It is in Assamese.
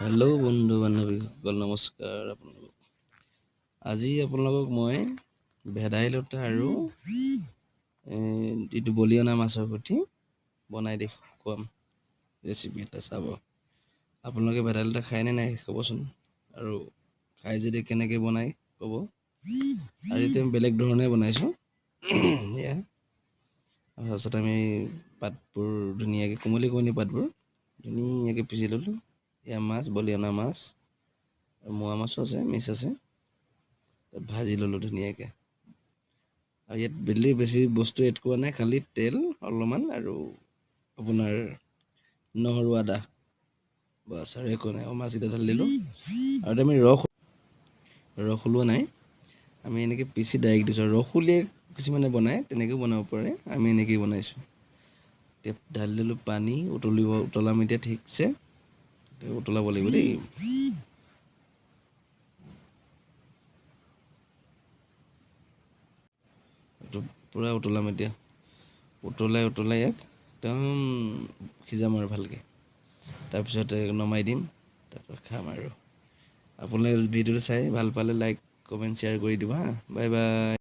হেল্ল' বন্ধু বান্ধৱীসকল, নমস্কাৰ আপোনালোকক। আজি আপোনালোকক মই ভেদাইলতা আৰু যিটো বলিয়না মাছৰ সৈতে বনাই দেখুৱাম ৰেচিপি এটা। চাব, আপোনালোকে ভেদাইলতা খায়নে নাই ক'বচোন, আৰু খাই যদি কেনেকৈ বনাই ক'ব। আৰু এতিয়া আমি বেলেগ ধৰণে বনাইছোঁ। এয়া তাৰপাছত আমি পাতবোৰ ধুনীয়াকৈ কোমলি পাতবোৰ ধুনীয়াকৈ পিচি ল'লোঁ। এয়া মাছ, বলিয়না মাছ, আৰু মোৱা মাছো আছে, মিক্স আছে। ভাজি ল'লোঁ ধুনীয়াকৈ। আৰু ইয়াত বেছি বস্তু এড কৰা নাই, খালি তেল অলপমান আৰু আপোনাৰ নহৰু আদা, বাছ আৰু একো নাই। মাছকেইটা ঢালি দিলোঁ। আৰু আমি ৰস ওলোৱা নাই, আমি এনেকৈ পিচি ডাইৰেক্ট দিছোঁ। ৰস উলিয়াই কিছুমানে বনায়, তেনেকৈও বনাব পাৰে। আমি এনেকৈয়ে বনাইছোঁ। এতিয়া ঢালি দিলোঁ পানী, উতলাম এতিয়া ঠিকছে। উতলাব লাগিব দেই। পূৰা উতলাম এতিয়া। উতলাই ইয়াক একদম সিজাম আৰু ভালকৈ। তাৰপিছতে নমাই দিম, তাৰপৰা খাম আৰু। আপোনালোকে ভিডিঅ'টো চাই ভাল পালে লাইক, কমেণ্ট, শ্বেয়াৰ কৰি দিব হা। Bye bye.